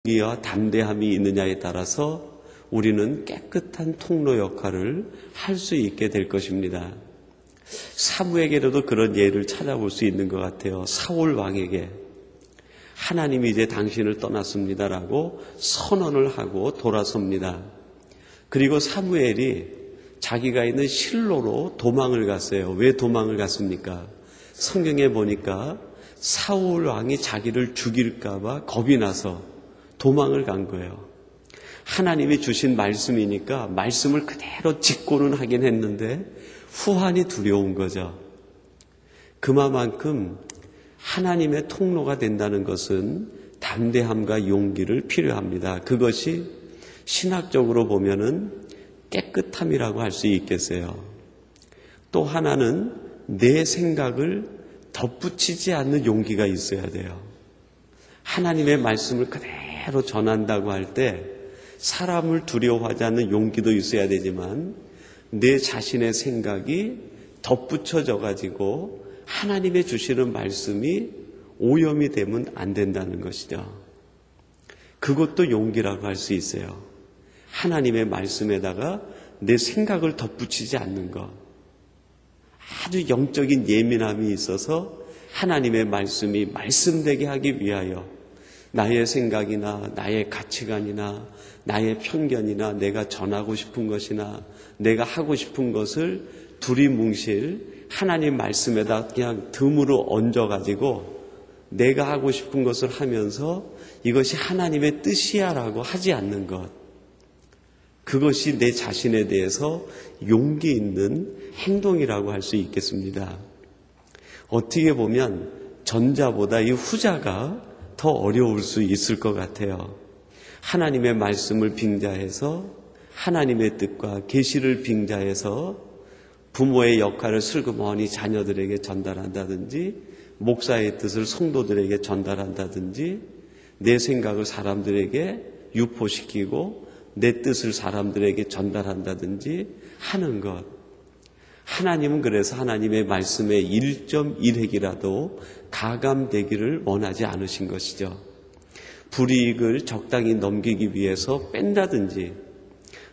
용기와 담대함이 있느냐에 따라서 우리는 깨끗한 통로 역할을 할 수 있게 될 것입니다. 사무에게로도 그런 예를 찾아볼 수 있는 것 같아요. 사울 왕에게 하나님이 이제 당신을 떠났습니다라고 선언을 하고 돌아섭니다. 그리고 사무엘이 자기가 있는 실로로 도망을 갔어요. 왜 도망을 갔습니까? 성경에 보니까 사울 왕이 자기를 죽일까 봐 겁이 나서 도망을 간 거예요. 하나님이 주신 말씀이니까 말씀을 그대로 직고는 하긴 했는데 후환이 두려운 거죠. 그만큼 하나님의 통로가 된다는 것은 담대함과 용기를 필요합니다. 그것이 신학적으로 보면은 깨끗함이라고 할 수 있겠어요. 또 하나는 내 생각을 덧붙이지 않는 용기가 있어야 돼요. 하나님의 말씀을 그대로 전한다고 할 때 사람을 두려워하지 않는 용기도 있어야 되지만 내 자신의 생각이 덧붙여져 가지고 하나님의 주시는 말씀이 오염이 되면 안 된다는 것이죠. 그것도 용기라고 할 수 있어요. 하나님의 말씀에다가 내 생각을 덧붙이지 않는 것. 아주 영적인 예민함이 있어서 하나님의 말씀이 말씀되게 하기 위하여 나의 생각이나 나의 가치관이나 나의 편견이나 내가 전하고 싶은 것이나 내가 하고 싶은 것을 두리뭉실 하나님 말씀에다 그냥 듬으로 얹어가지고 내가 하고 싶은 것을 하면서 이것이 하나님의 뜻이야라고 하지 않는 것. 그것이 내 자신에 대해서 용기 있는 행동이라고 할 수 있겠습니다. 어떻게 보면 전자보다 이 후자가 더 어려울 수 있을 것 같아요. 하나님의 말씀을 빙자해서 하나님의 뜻과 계시를 빙자해서 부모의 역할을 슬그머니 자녀들에게 전달한다든지 목사의 뜻을 성도들에게 전달한다든지 내 생각을 사람들에게 유포시키고 내 뜻을 사람들에게 전달한다든지 하는 것. 하나님은 그래서 하나님의 말씀의 1.1핵이라도 가감되기를 원하지 않으신 것이죠. 불이익을 적당히 넘기기 위해서 뺀다든지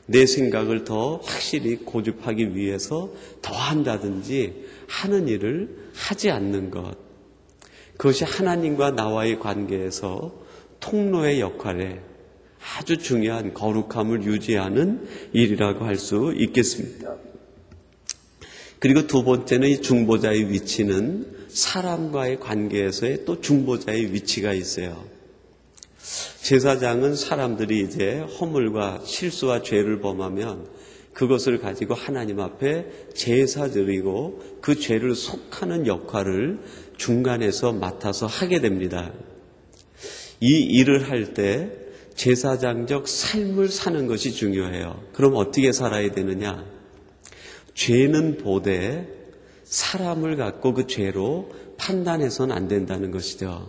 내 생각을 더 확실히 고집하기 위해서 더 한다든지 하는 일을 하지 않는 것. 그것이 하나님과 나와의 관계에서 통로의 역할에 아주 중요한 거룩함을 유지하는 일이라고 할 수 있겠습니다. 그리고 두 번째는 이 중보자의 위치는 사람과의 관계에서의 또 중보자의 위치가 있어요. 제사장은 사람들이 이제 허물과 실수와 죄를 범하면 그것을 가지고 하나님 앞에 제사 드리고 그 죄를 속하는 역할을 중간에서 맡아서 하게 됩니다. 이 일을 할 때 제사장적 삶을 사는 것이 중요해요. 그럼 어떻게 살아야 되느냐? 죄는 보되 사람을 갖고 그 죄로 판단해서는 안 된다는 것이죠.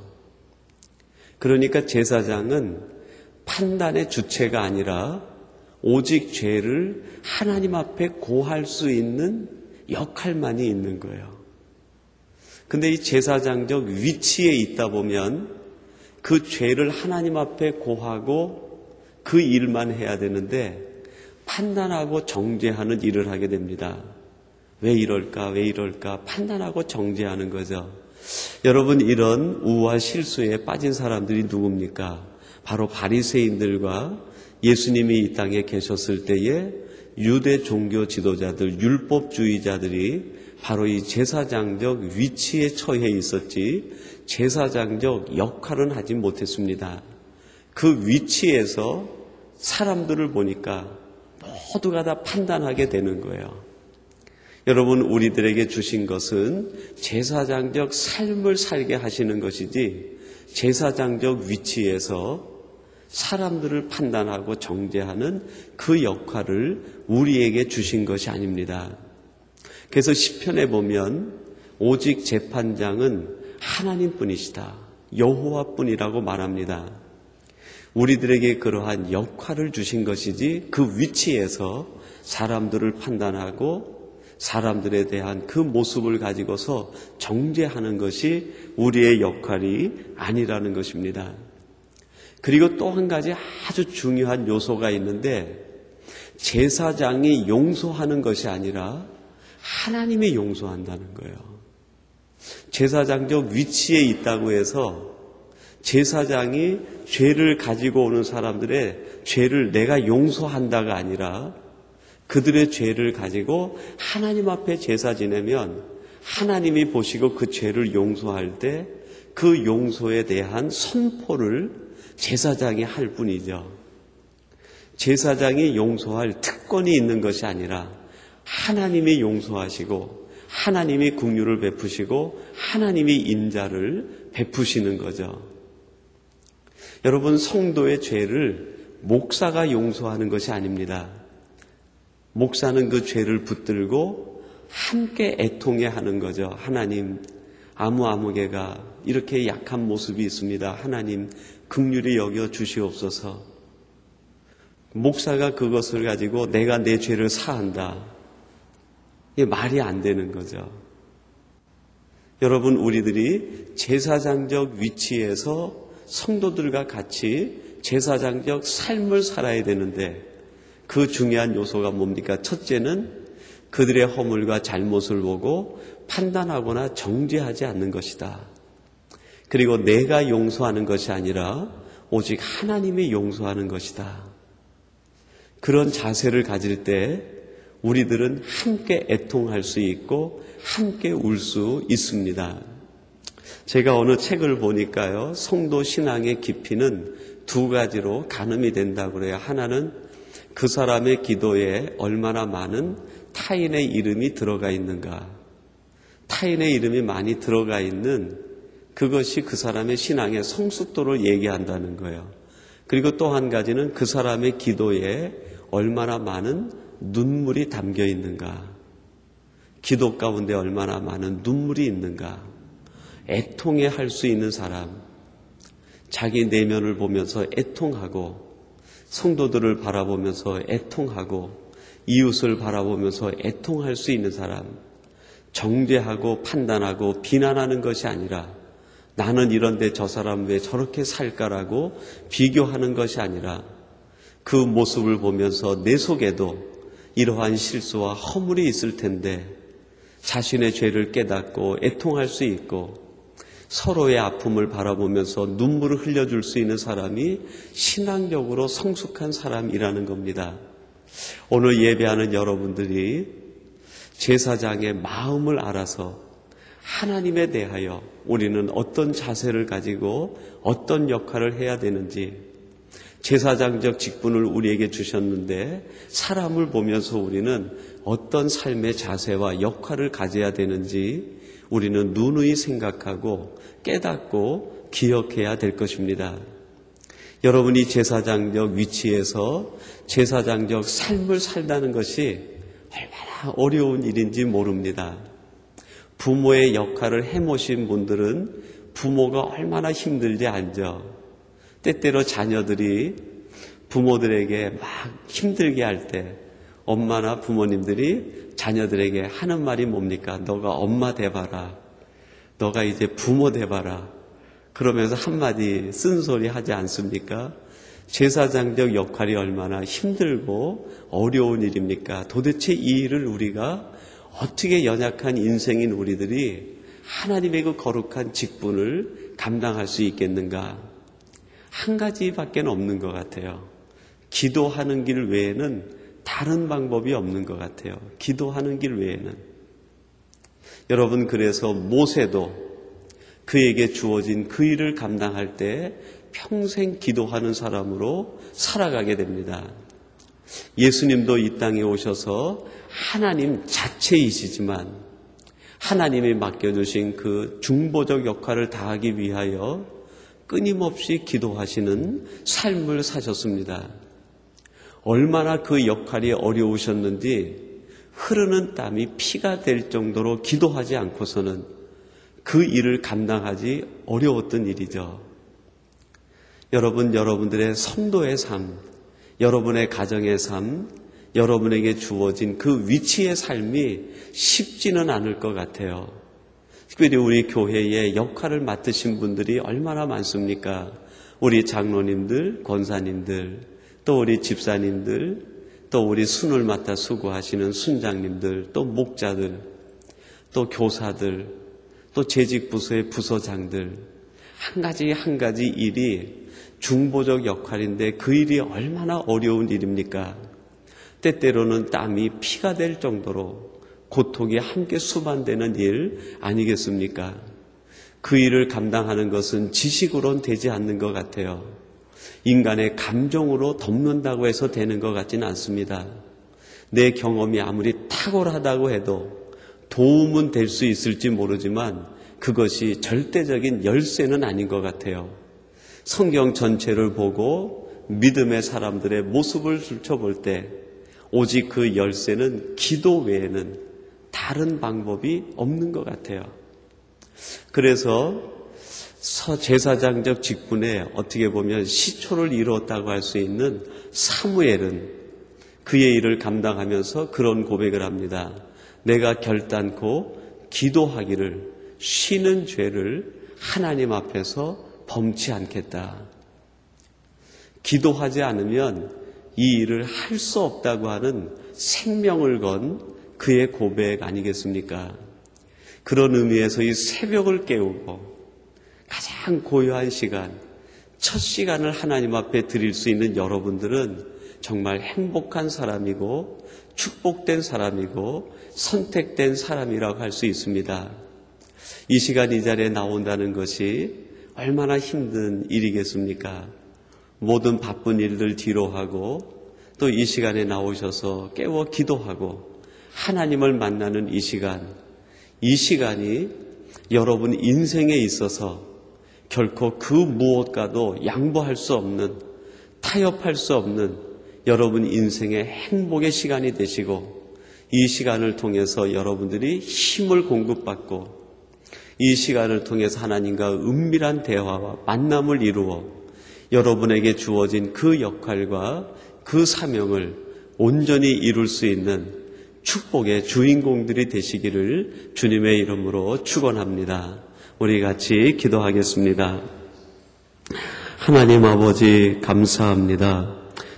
그러니까 제사장은 판단의 주체가 아니라 오직 죄를 하나님 앞에 고할 수 있는 역할만이 있는 거예요. 근데 이 제사장적 위치에 있다 보면 그 죄를 하나님 앞에 고하고 그 일만 해야 되는데 판단하고 정죄하는 일을 하게 됩니다. 왜 이럴까 판단하고 정죄하는 거죠. 여러분, 이런 우와 실수에 빠진 사람들이 누굽니까? 바로 바리새인들과 예수님이 이 땅에 계셨을 때에 유대 종교 지도자들, 율법주의자들이 바로 이 제사장적 위치에 처해 있었지 제사장적 역할은 하지 못했습니다. 그 위치에서 사람들을 보니까 모두가 다 판단하게 되는 거예요. 여러분, 우리들에게 주신 것은 제사장적 삶을 살게 하시는 것이지 제사장적 위치에서 사람들을 판단하고 정죄하는 그 역할을 우리에게 주신 것이 아닙니다. 그래서 시편에 보면 오직 재판장은 하나님뿐이시다, 여호와뿐이라고 말합니다. 우리들에게 그러한 역할을 주신 것이지 그 위치에서 사람들을 판단하고 사람들에 대한 그 모습을 가지고서 정죄하는 것이 우리의 역할이 아니라는 것입니다. 그리고 또 한 가지 아주 중요한 요소가 있는데, 제사장이 용서하는 것이 아니라 하나님이 용서한다는 거예요. 제사장적 위치에 있다고 해서 제사장이 죄를 가지고 오는 사람들의 죄를 내가 용서한다가 아니라, 그들의 죄를 가지고 하나님 앞에 제사 지내면 하나님이 보시고 그 죄를 용서할 때 그 용서에 대한 선포를 제사장이 할 뿐이죠. 제사장이 용서할 특권이 있는 것이 아니라 하나님이 용서하시고 하나님이 긍휼을 베푸시고 하나님이 인자를 베푸시는 거죠. 여러분, 성도의 죄를 목사가 용서하는 것이 아닙니다. 목사는 그 죄를 붙들고 함께 애통해 하는 거죠. 하나님, 아무개가 이렇게 약한 모습이 있습니다. 하나님, 긍휼히 여겨 주시옵소서. 목사가 그것을 가지고 내가 내 죄를 사한다, 이게 말이 안 되는 거죠. 여러분, 우리들이 제사장적 위치에서 성도들과 같이 제사장적 삶을 살아야 되는데, 그 중요한 요소가 뭡니까? 첫째는 그들의 허물과 잘못을 보고 판단하거나 정죄하지 않는 것이다. 그리고 내가 용서하는 것이 아니라 오직 하나님이 용서하는 것이다. 그런 자세를 가질 때 우리들은 함께 애통할 수 있고 함께 울 수 있습니다. 제가 어느 책을 보니까요, 성도 신앙의 깊이는 두 가지로 가늠이 된다고 그래요. 하나는 그 사람의 기도에 얼마나 많은 타인의 이름이 들어가 있는가. 타인의 이름이 많이 들어가 있는 그것이 그 사람의 신앙의 성숙도를 얘기한다는 거예요. 그리고 또 한 가지는 그 사람의 기도에 얼마나 많은 눈물이 담겨 있는가. 기도 가운데 얼마나 많은 눈물이 있는가. 애통해 할 수 있는 사람, 자기 내면을 보면서 애통하고, 성도들을 바라보면서 애통하고, 이웃을 바라보면서 애통할 수 있는 사람, 정죄하고 판단하고 비난하는 것이 아니라, 나는 이런데 저 사람 왜 저렇게 살까라고 비교하는 것이 아니라, 그 모습을 보면서 내 속에도 이러한 실수와 허물이 있을 텐데 자신의 죄를 깨닫고 애통할 수 있고 서로의 아픔을 바라보면서 눈물을 흘려줄 수 있는 사람이 신앙적으로 성숙한 사람이라는 겁니다. 오늘 예배하는 여러분들이 제사장의 마음을 알아서 하나님에 대하여 우리는 어떤 자세를 가지고 어떤 역할을 해야 되는지, 제사장적 직분을 우리에게 주셨는데 사람을 보면서 우리는 어떤 삶의 자세와 역할을 가져야 되는지 우리는 누누이 생각하고 깨닫고 기억해야 될 것입니다. 여러분이 제사장적 위치에서 제사장적 삶을 살다는 것이 얼마나 어려운 일인지 모릅니다. 부모의 역할을 해모신 분들은 부모가 얼마나 힘들지 알죠. 때때로 자녀들이 부모들에게 막 힘들게 할 때 엄마나 부모님들이 자녀들에게 하는 말이 뭡니까? 너가 엄마 돼봐라. 너가 이제 부모 돼봐라. 그러면서 한마디 쓴소리 하지 않습니까? 제사장적 역할이 얼마나 힘들고 어려운 일입니까? 도대체 이 일을 우리가 어떻게 연약한 인생인 우리들이 하나님의 그 거룩한 직분을 감당할 수 있겠는가? 한 가지밖에 없는 것 같아요. 기도하는 길 외에는 다른 방법이 없는 것 같아요. 기도하는 길 외에는. 여러분, 그래서 모세도 그에게 주어진 그 일을 감당할 때 평생 기도하는 사람으로 살아가게 됩니다. 예수님도 이 땅에 오셔서 하나님 자체이시지만 하나님이 맡겨주신 그 중보적 역할을 다하기 위하여 끊임없이 기도하시는 삶을 사셨습니다. 얼마나 그 역할이 어려우셨는지 흐르는 땀이 피가 될 정도로 기도하지 않고서는 그 일을 감당하기 어려웠던 일이죠. 여러분, 여러분들의 성도의 삶, 여러분의 가정의 삶, 여러분에게 주어진 그 위치의 삶이 쉽지는 않을 것 같아요. 특별히 우리 교회에 역할을 맡으신 분들이 얼마나 많습니까? 우리 장로님들, 권사님들, 또 우리 집사님들, 또 우리 순을 맡아 수고하시는 순장님들, 또 목자들, 또 교사들, 또 재직 부서의 부서장들, 한 가지 한 가지 일이 중보적 역할인데 그 일이 얼마나 어려운 일입니까? 때때로는 땀이 피가 될 정도로 고통이 함께 수반되는 일 아니겠습니까? 그 일을 감당하는 것은 지식으로는 되지 않는 것 같아요. 인간의 감정으로 덮는다고 해서 되는 것 같지는 않습니다. 내 경험이 아무리 탁월하다고 해도 도움은 될 수 있을지 모르지만 그것이 절대적인 열쇠는 아닌 것 같아요. 성경 전체를 보고 믿음의 사람들의 모습을 들춰볼 때 오직 그 열쇠는 기도 외에는 다른 방법이 없는 것 같아요. 그래서 제사장적 직분에 어떻게 보면 시초를 이루었다고 할 수 있는 사무엘은 그의 일을 감당하면서 그런 고백을 합니다. 내가 결단코 기도하기를 쉬는 죄를 하나님 앞에서 범치 않겠다. 기도하지 않으면 이 일을 할 수 없다고 하는 생명을 건 그의 고백 아니겠습니까? 그런 의미에서 이 새벽을 깨우고 가장 고요한 시간, 첫 시간을 하나님 앞에 드릴 수 있는 여러분들은 정말 행복한 사람이고 축복된 사람이고 선택된 사람이라고 할 수 있습니다. 이 시간 이 자리에 나온다는 것이 얼마나 힘든 일이겠습니까? 모든 바쁜 일들 뒤로 하고 또 이 시간에 나오셔서 깨워 기도하고 하나님을 만나는 이 시간이 여러분 인생에 있어서 결코 그 무엇과도 양보할 수 없는, 타협할 수 없는 여러분 인생의 행복의 시간이 되시고 이 시간을 통해서 여러분들이 힘을 공급받고 이 시간을 통해서 하나님과 은밀한 대화와 만남을 이루어 여러분에게 주어진 그 역할과 그 사명을 온전히 이룰 수 있는 축복의 주인공들이 되시기를 주님의 이름으로 축원합니다. 우리 같이 기도하겠습니다. 하나님 아버지 감사합니다.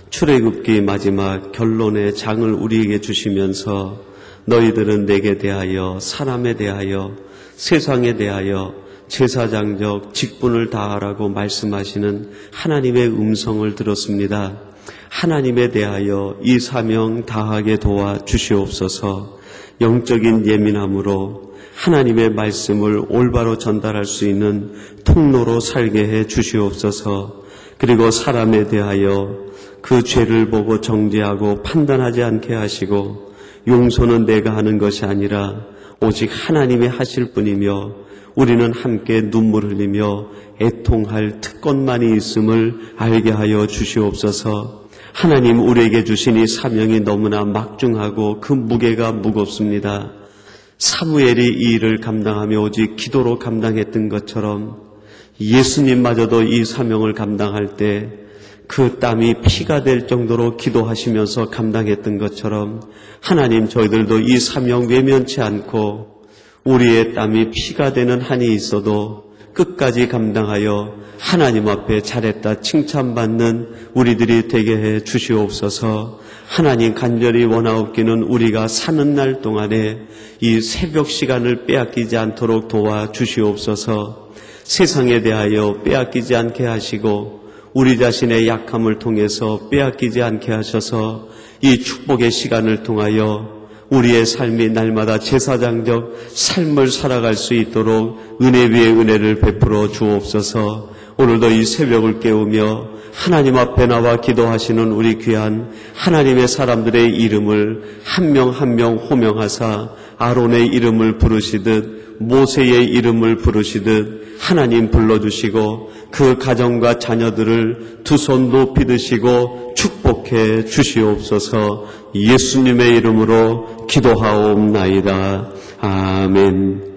출애굽기 마지막 결론의 장을 우리에게 주시면서 너희들은 내게 대하여 사람에 대하여 세상에 대하여 제사장적 직분을 다하라고 말씀하시는 하나님의 음성을 들었습니다. 하나님에 대하여 이 사명 다하게 도와 주시옵소서. 영적인 예민함으로 하나님의 말씀을 올바로 전달할 수 있는 통로로 살게 해 주시옵소서. 그리고 사람에 대하여 그 죄를 보고 정죄하고 판단하지 않게 하시고 용서는 내가 하는 것이 아니라 오직 하나님이 하실 뿐이며 우리는 함께 눈물 흘리며 애통할 특권만이 있음을 알게 하여 주시옵소서. 하나님 우리에게 주신 이 사명이 너무나 막중하고 그 무게가 무겁습니다. 사무엘이 이 일을 감당하며 오직 기도로 감당했던 것처럼 예수님마저도 이 사명을 감당할 때 그 땀이 피가 될 정도로 기도하시면서 감당했던 것처럼 하나님 저희들도 이 사명 외면치 않고 우리의 땀이 피가 되는 한이 있어도 끝까지 감당하여 하나님 앞에 잘했다 칭찬받는 우리들이 되게 해 주시옵소서. 하나님 간절히 원하옵기는 우리가 사는 날 동안에 이 새벽 시간을 빼앗기지 않도록 도와 주시옵소서. 세상에 대하여 빼앗기지 않게 하시고 우리 자신의 약함을 통해서 빼앗기지 않게 하셔서 이 축복의 시간을 통하여 우리의 삶이 날마다 제사장적 삶을 살아갈 수 있도록 은혜 위에 은혜를 베풀어 주옵소서. 오늘도 이 새벽을 깨우며 하나님 앞에 나와 기도하시는 우리 귀한 하나님의 사람들의 이름을 한 명 한 명 호명하사 아론의 이름을 부르시듯 모세의 이름을 부르시듯 하나님 불러주시고 그 가정과 자녀들을 두 손 높이 드시고 축복해 주시옵소서. 예수님의 이름으로 기도하옵나이다. 아멘.